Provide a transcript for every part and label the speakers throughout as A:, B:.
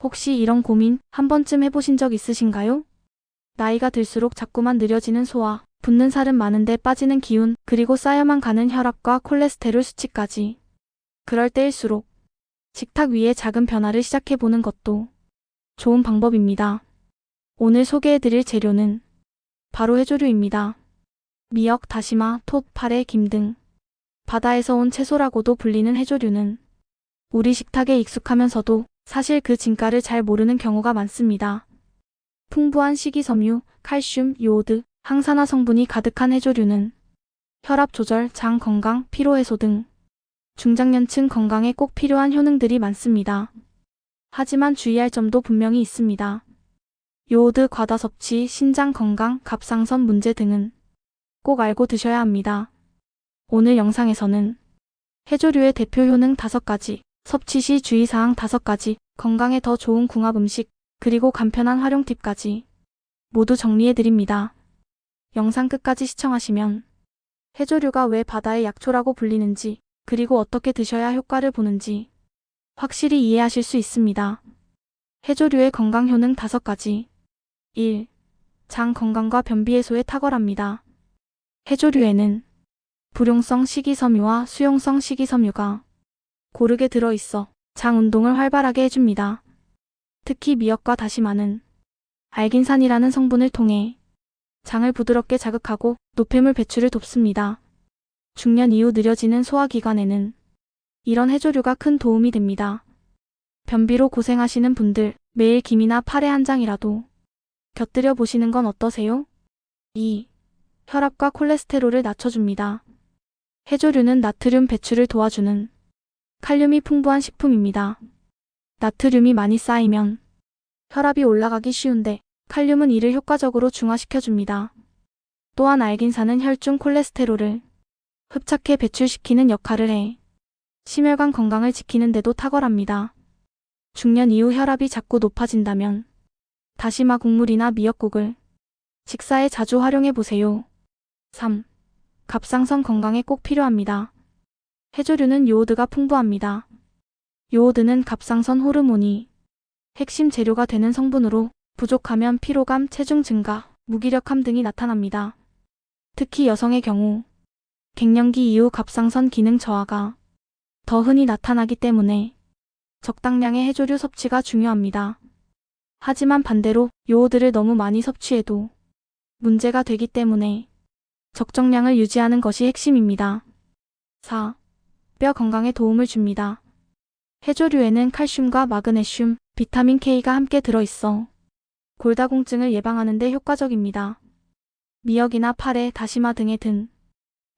A: 혹시 이런 고민 한 번쯤 해보신 적 있으신가요? 나이가 들수록 자꾸만 느려지는 소화, 붓는 살은 많은데 빠지는 기운, 그리고 쌓여만 가는 혈압과 콜레스테롤 수치까지. 그럴 때일수록 식탁 위에 작은 변화를 시작해보는 것도 좋은 방법입니다. 오늘 소개해드릴 재료는 바로 해조류입니다. 미역, 다시마, 톳, 파래, 김 등 바다에서 온 채소라고도 불리는 해조류는 우리 식탁에 익숙하면서도 사실 그 진가를 잘 모르는 경우가 많습니다. 풍부한 식이섬유, 칼슘, 요오드, 항산화 성분이 가득한 해조류는 혈압 조절, 장 건강, 피로 해소 등 중장년층 건강에 꼭 필요한 효능들이 많습니다. 하지만 주의할 점도 분명히 있습니다. 요오드 과다 섭취, 신장 건강, 갑상선 문제 등은 꼭 알고 드셔야 합니다. 오늘 영상에서는 해조류의 대표 효능 5가지, 섭취 시 주의사항 5가지, 건강에 더 좋은 궁합 음식, 그리고 간편한 활용 팁까지 모두 정리해드립니다. 영상 끝까지 시청하시면 해조류가 왜 바다의 약초라고 불리는지, 그리고 어떻게 드셔야 효과를 보는지 확실히 이해하실 수 있습니다. 해조류의 건강 효능 5가지. 1. 장 건강과 변비 해소에 탁월합니다. 해조류에는 불용성 식이섬유와 수용성 식이섬유가 고르게 들어있어 장 운동을 활발하게 해줍니다. 특히 미역과 다시마는 알긴산이라는 성분을 통해 장을 부드럽게 자극하고 노폐물 배출을 돕습니다. 중년 이후 느려지는 소화기관에는 이런 해조류가 큰 도움이 됩니다. 변비로 고생하시는 분들, 매일 김이나 파래 한 장이라도 곁들여 보시는 건 어떠세요? 2. 혈압과 콜레스테롤을 낮춰줍니다. 해조류는 나트륨 배출을 도와주는 칼륨이 풍부한 식품입니다. 나트륨이 많이 쌓이면 혈압이 올라가기 쉬운데 칼륨은 이를 효과적으로 중화시켜줍니다. 또한 알긴산은 혈중 콜레스테롤을 흡착해 배출시키는 역할을 해 심혈관 건강을 지키는 데도 탁월합니다. 중년 이후 혈압이 자꾸 높아진다면 다시마 국물이나 미역국을 식사에 자주 활용해 보세요. 3. 갑상선 건강에 꼭 필요합니다. 해조류는 요오드가 풍부합니다. 요오드는 갑상선 호르몬이 핵심 재료가 되는 성분으로 부족하면 피로감, 체중 증가, 무기력함 등이 나타납니다. 특히 여성의 경우 갱년기 이후 갑상선 기능 저하가 더 흔히 나타나기 때문에 적당량의 해조류 섭취가 중요합니다. 하지만 반대로 요오드를 너무 많이 섭취해도 문제가 되기 때문에 적정량을 유지하는 것이 핵심입니다. 4. 뼈 건강에 도움을 줍니다. 해조류에는 칼슘과 마그네슘, 비타민 K가 함께 들어있어 골다공증을 예방하는 데 효과적입니다. 미역이나 파래, 다시마 등에 든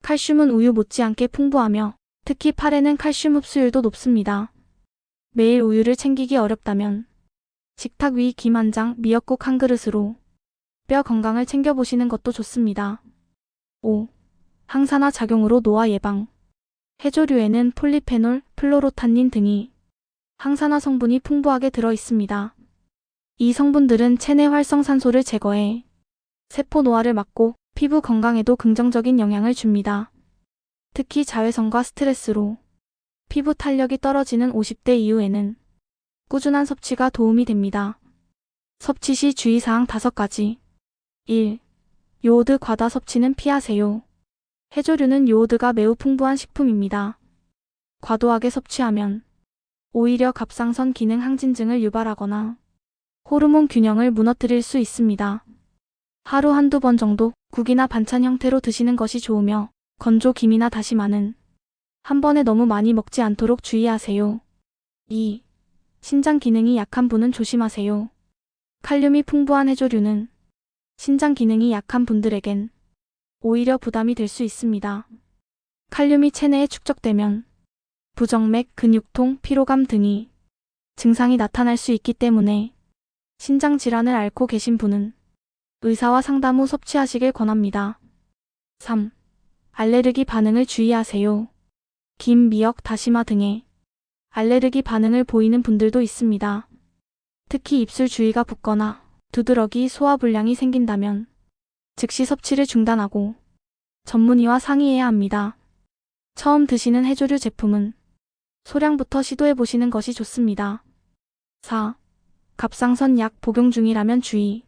A: 칼슘은 우유 못지않게 풍부하며 특히 파래는 칼슘 흡수율도 높습니다. 매일 우유를 챙기기 어렵다면 식탁 위 김 한 장, 미역국 한 그릇으로 뼈 건강을 챙겨보시는 것도 좋습니다. 5. 항산화 작용으로 노화 예방. 해조류에는 폴리페놀, 플로로탄닌 등이 항산화 성분이 풍부하게 들어있습니다. 이 성분들은 체내 활성산소를 제거해 세포 노화를 막고 피부 건강에도 긍정적인 영향을 줍니다. 특히 자외선과 스트레스로 피부 탄력이 떨어지는 50대 이후에는 꾸준한 섭취가 도움이 됩니다. 섭취 시 주의사항 5가지. 1. 요오드 과다 섭취는 피하세요. 해조류는 요오드가 매우 풍부한 식품입니다. 과도하게 섭취하면 오히려 갑상선 기능 항진증을 유발하거나 호르몬 균형을 무너뜨릴 수 있습니다. 하루 한두 번 정도 국이나 반찬 형태로 드시는 것이 좋으며 건조 김이나 다시마는 한 번에 너무 많이 먹지 않도록 주의하세요. 2. 신장 기능이 약한 분은 조심하세요. 칼륨이 풍부한 해조류는 신장 기능이 약한 분들에겐 오히려 부담이 될 수 있습니다. 칼륨이 체내에 축적되면 부정맥, 근육통, 피로감 등이 증상이 나타날 수 있기 때문에 신장 질환을 앓고 계신 분은 의사와 상담 후 섭취하시길 권합니다. 3. 알레르기 반응을 주의하세요. 김, 미역, 다시마 등에 알레르기 반응을 보이는 분들도 있습니다. 특히 입술 주위가 붓거나 두드러기, 소화불량이 생긴다면 즉시 섭취를 중단하고 전문의와 상의해야 합니다. 처음 드시는 해조류 제품은 소량부터 시도해보시는 것이 좋습니다. 4. 갑상선 약 복용 중이라면 주의.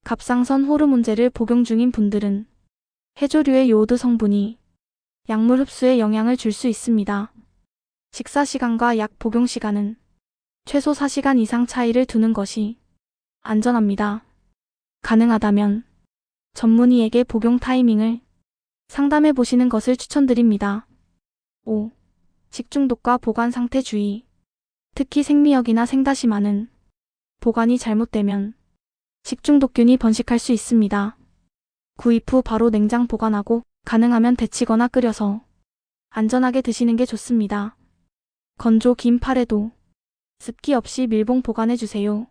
A: 갑상선 호르몬제를 복용 중인 분들은 해조류의 요오드 성분이 약물 흡수에 영향을 줄 수 있습니다. 식사 시간과 약 복용 시간은 최소 4시간 이상 차이를 두는 것이 안전합니다. 가능하다면 전문의에게 복용 타이밍을 상담해 보시는 것을 추천드립니다. 5. 식중독과 보관 상태 주의. 특히 생미역이나 생다시마는 보관이 잘못되면 식중독균이 번식할 수 있습니다. 구입 후 바로 냉장 보관하고 가능하면 데치거나 끓여서 안전하게 드시는 게 좋습니다. 건조 긴 파래도 습기 없이 밀봉 보관해 주세요.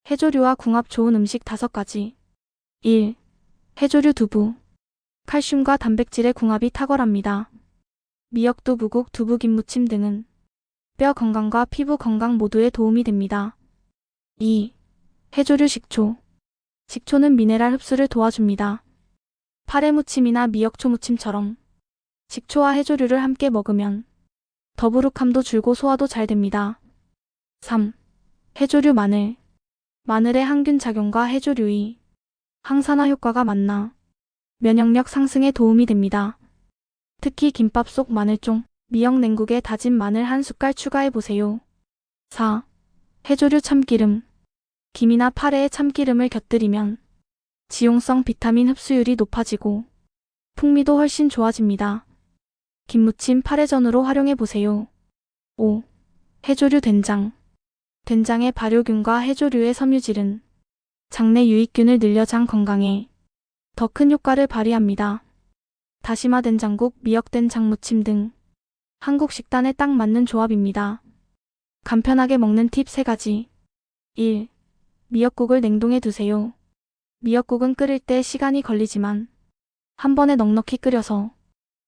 A: 해조류와 궁합 좋은 음식 5가지. 1. 해조류 두부. 칼슘과 단백질의 궁합이 탁월합니다. 미역 두부국, 두부 김무침 등은 뼈 건강과 피부 건강 모두에 도움이 됩니다. 2. 해조류 식초. 식초는 미네랄 흡수를 도와줍니다. 파래무침이나 미역초 무침처럼 식초와 해조류를 함께 먹으면 더부룩함도 줄고 소화도 잘 됩니다. 3. 해조류 마늘. 마늘의 항균 작용과 해조류의 항산화 효과가 만나 면역력 상승에 도움이 됩니다. 특히 김밥 속 마늘종, 미역 냉국에 다진 마늘 1숟갈 추가해보세요. 4. 해조류 참기름. 김이나 파래에 참기름을 곁들이면 지용성 비타민 흡수율이 높아지고 풍미도 훨씬 좋아집니다. 김무침 파래전으로 활용해보세요. 5. 해조류 된장. 된장의 발효균과 해조류의 섬유질은 장내 유익균을 늘려 장 건강에 더 큰 효과를 발휘합니다. 다시마 된장국, 미역 된장 무침 등 한국 식단에 딱 맞는 조합입니다. 간편하게 먹는 팁 3가지. 1. 미역국을 냉동해 두세요. 미역국은 끓일 때 시간이 걸리지만 한 번에 넉넉히 끓여서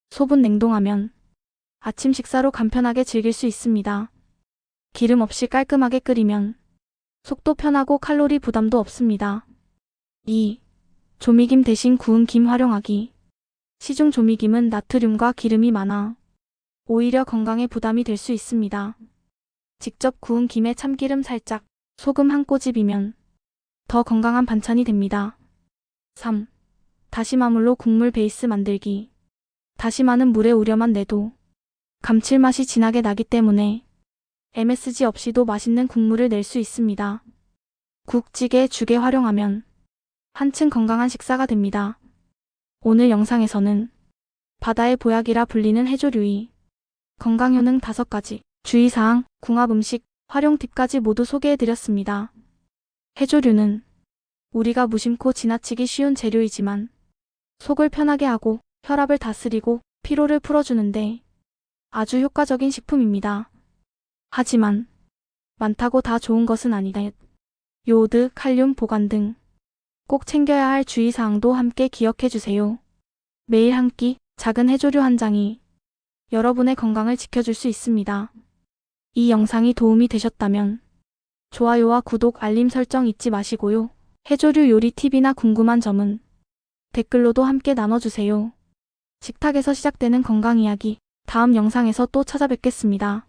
A: 소분 냉동하면 아침 식사로 간편하게 즐길 수 있습니다. 기름 없이 깔끔하게 끓이면 속도 편하고 칼로리 부담도 없습니다. 2. 조미김 대신 구운 김 활용하기. 시중 조미김은 나트륨과 기름이 많아 오히려 건강에 부담이 될 수 있습니다. 직접 구운 김에 참기름 살짝, 소금 한 꼬집이면 더 건강한 반찬이 됩니다. 3. 다시마물로 국물 베이스 만들기. 다시마는 물에 우려만 내도 감칠맛이 진하게 나기 때문에 MSG 없이도 맛있는 국물을 낼 수 있습니다. 국, 찌개, 죽에 활용하면 한층 건강한 식사가 됩니다. 오늘 영상에서는 바다의 보약이라 불리는 해조류의 건강 효능 5가지, 주의사항, 궁합 음식, 활용 팁까지 모두 소개해드렸습니다. 해조류는 우리가 무심코 지나치기 쉬운 재료이지만 속을 편하게 하고 혈압을 다스리고 피로를 풀어주는데 아주 효과적인 식품입니다. 하지만 많다고 다 좋은 것은 아니다. 요오드, 칼륨, 보관 등 꼭 챙겨야 할 주의사항도 함께 기억해주세요. 매일 한 끼, 작은 해조류 한 장이 여러분의 건강을 지켜줄 수 있습니다. 이 영상이 도움이 되셨다면 좋아요와 구독, 알림 설정 잊지 마시고요. 해조류 요리 팁이나 궁금한 점은 댓글로도 함께 나눠주세요. 식탁에서 시작되는 건강 이야기, 다음 영상에서 또 찾아뵙겠습니다.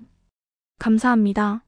A: 감사합니다.